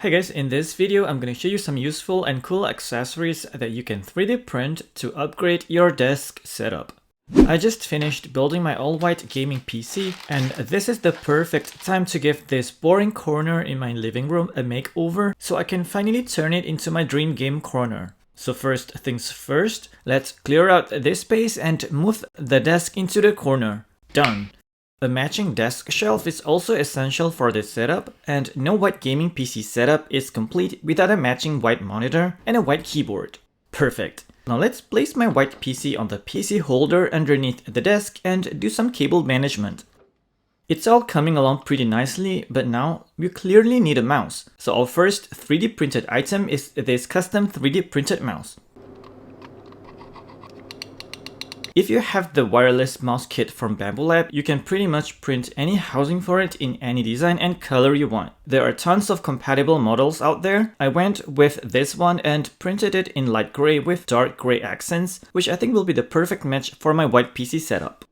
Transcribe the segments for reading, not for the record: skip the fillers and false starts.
Hey guys, in this video I'm going to show you some useful and cool accessories that you can 3D print to upgrade your desk setup. I just finished building my all-white gaming PC, and this is the perfect time to give this boring corner in my living room a makeover so I can finally turn it into my dream game corner. So first things first, let's clear out this space and move the desk into the corner. Done. A matching desk shelf is also essential for this setup, and no white gaming PC setup is complete without a matching white monitor and a white keyboard. Perfect. Now let's place my white PC on the PC holder underneath the desk and do some cable management. It's all coming along pretty nicely, but now we clearly need a mouse. So our first 3D printed item is this custom 3D printed mouse. If you have the wireless mouse kit from Bamboo Lab, you can pretty much print any housing for it in any design and color you want. There are tons of compatible models out there. I went with this one and printed it in light gray with dark gray accents, which I think will be the perfect match for my white PC setup.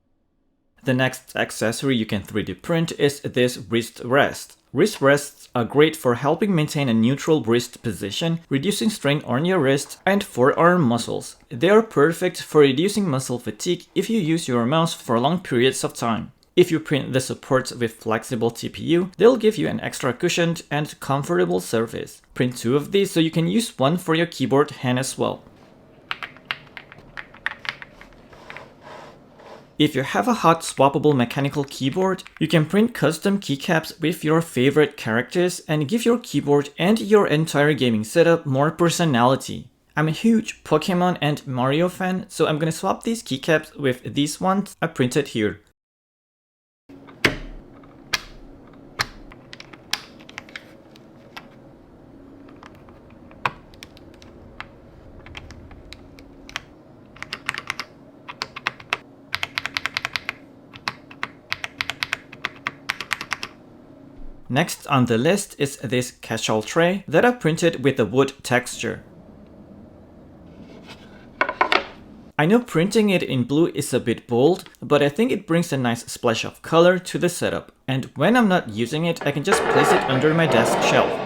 The next accessory you can 3D print is this wrist rest. Wrist rests are great for helping maintain a neutral wrist position, reducing strain on your wrist and forearm muscles. They are perfect for reducing muscle fatigue if you use your mouse for long periods of time. If you print the supports with flexible TPU, they'll give you an extra cushioned and comfortable surface. Print 2 of these so you can use one for your keyboard hand as well. If you have a hot swappable mechanical keyboard, you can print custom keycaps with your favorite characters and give your keyboard and your entire gaming setup more personality. I'm a huge Pokemon and Mario fan, so I'm gonna swap these keycaps with these ones I printed here. Next on the list is this catch-all tray that I printed with a wood texture. I know printing it in blue is a bit bold, but I think it brings a nice splash of color to the setup. And when I'm not using it, I can just place it under my desk shelf.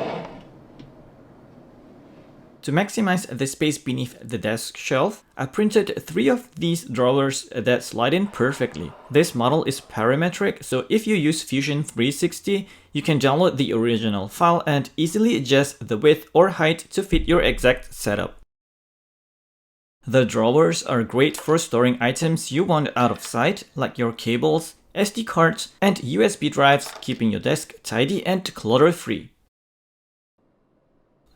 To maximize the space beneath the desk shelf, I printed 3 of these drawers that slide in perfectly. This model is parametric, so if you use Fusion 360, you can download the original file and easily adjust the width or height to fit your exact setup. The drawers are great for storing items you want out of sight, like your cables, SD cards, and USB drives, keeping your desk tidy and clutter-free.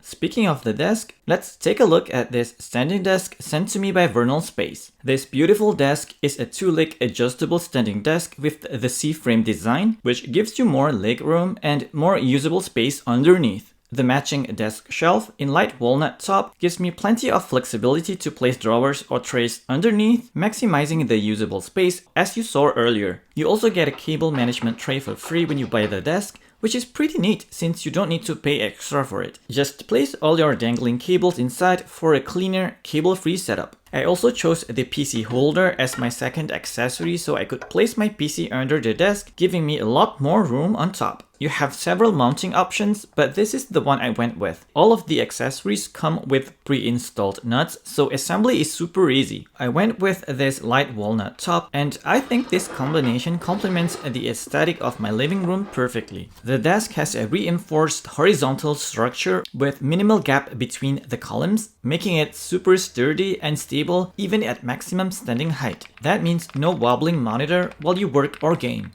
Speaking of the desk, let's take a look at this standing desk sent to me by Vernal Space. This beautiful desk is a 2-leg adjustable standing desk with the C-frame design, which gives you more leg room and more usable space underneath. The matching desk shelf in light walnut top gives me plenty of flexibility to place drawers or trays underneath, maximizing the usable space as you saw earlier. You also get a cable management tray for free when you buy the desk, which is pretty neat since you don't need to pay extra for it. Just place all your dangling cables inside for a cleaner, cable-free setup. I also chose the PC holder as my second accessory so I could place my PC under the desk, giving me a lot more room on top. You have several mounting options, but this is the one I went with. All of the accessories come with pre-installed nuts, so assembly is super easy. I went with this light walnut top, and I think this combination complements the aesthetic of my living room perfectly. The desk has a reinforced horizontal structure with minimal gap between the columns, making it super sturdy and stable even at maximum standing height. That means no wobbling monitor while you work or game.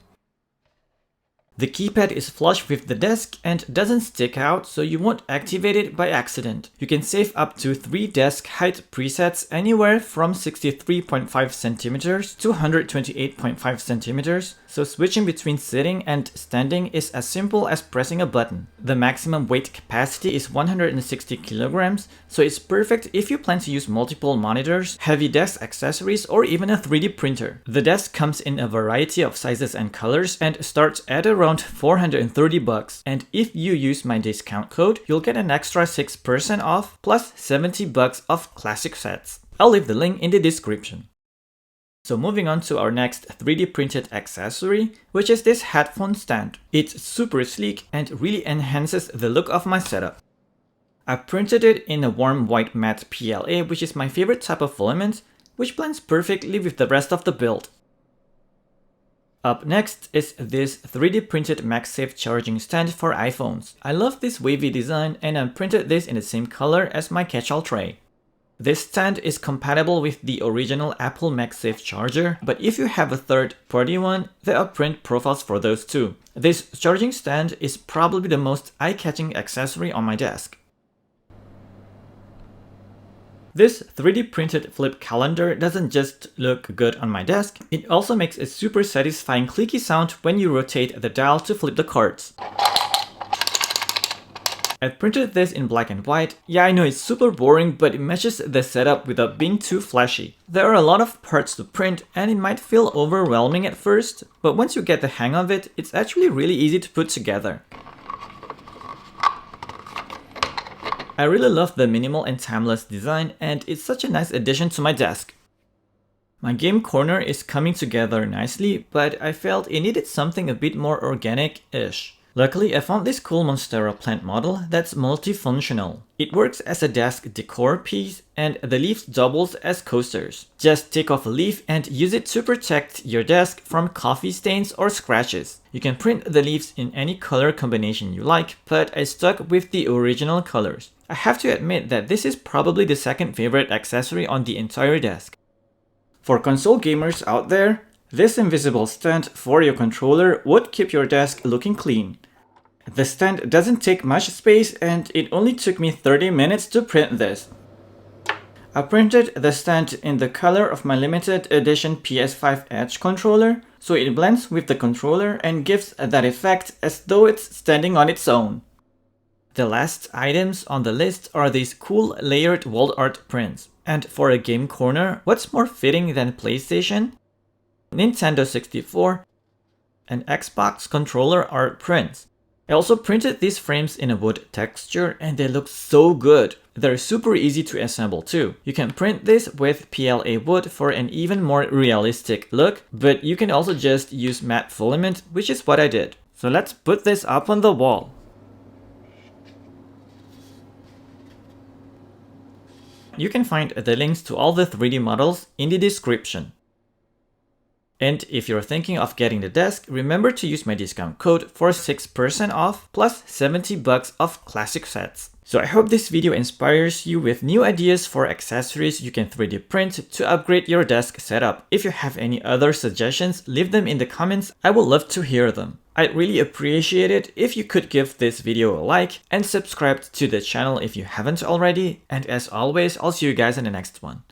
The keypad is flush with the desk and doesn't stick out, so you won't activate it by accident. You can save up to 3 desk height presets anywhere from 63.5 cm to 128.5 cm, so switching between sitting and standing is as simple as pressing a button. The maximum weight capacity is 160 kilograms, so it's perfect if you plan to use multiple monitors, heavy desk accessories, or even a 3D printer. The desk comes in a variety of sizes and colors and starts at around $430, and if you use my discount code, you'll get an extra 6% off plus $70 of classic sets. I'll leave the link in the description. So moving on to our next 3D printed accessory, which is this headphone stand. It's super sleek and really enhances the look of my setup. I printed it in a warm white matte PLA, which is my favorite type of filament, which blends perfectly with the rest of the build. Up next is this 3D printed MagSafe charging stand for iPhones. I love this wavy design and I printed this in the same color as my catch-all tray. This stand is compatible with the original Apple MagSafe charger, but if you have a third-party one, there are print profiles for those too. This charging stand is probably the most eye-catching accessory on my desk. This 3D printed flip calendar doesn't just look good on my desk, it also makes a super satisfying clicky sound when you rotate the dial to flip the cards. I printed this in black and white. Yeah, I know it's super boring, but it matches the setup without being too flashy. There are a lot of parts to print and it might feel overwhelming at first, but once you get the hang of it, it's actually really easy to put together. I really love the minimal and timeless design, and it's such a nice addition to my desk. My game corner is coming together nicely, but I felt it needed something a bit more organic-ish. Luckily, I found this cool Monstera plant model that's multifunctional. It works as a desk decor piece, and the leaves doubles as coasters. Just take off a leaf and use it to protect your desk from coffee stains or scratches. You can print the leaves in any color combination you like, but I stuck with the original colors. I have to admit that this is probably the second favorite accessory on the entire desk. For console gamers out there, this invisible stand for your controller would keep your desk looking clean. The stand doesn't take much space and it only took me 30 minutes to print this. I printed the stand in the color of my limited edition PS5 Edge controller, so it blends with the controller and gives that effect as though it's standing on its own. The last items on the list are these cool layered wall art prints. And for a game corner, what's more fitting than PlayStation, Nintendo 64, and Xbox controller art prints? I also printed these frames in a wood texture and they look so good. They're super easy to assemble too. You can print this with PLA wood for an even more realistic look, but you can also just use matte filament, which is what I did. So let's put this up on the wall. You can find the links to all the 3D models in the description. And if you're thinking of getting the desk, remember to use my discount code for 6% off plus $70 of classic sets. So I hope this video inspires you with new ideas for accessories you can 3D print to upgrade your desk setup. If you have any other suggestions, leave them in the comments. I would love to hear them. I'd really appreciate it if you could give this video a like and subscribe to the channel if you haven't already. And as always, I'll see you guys in the next one.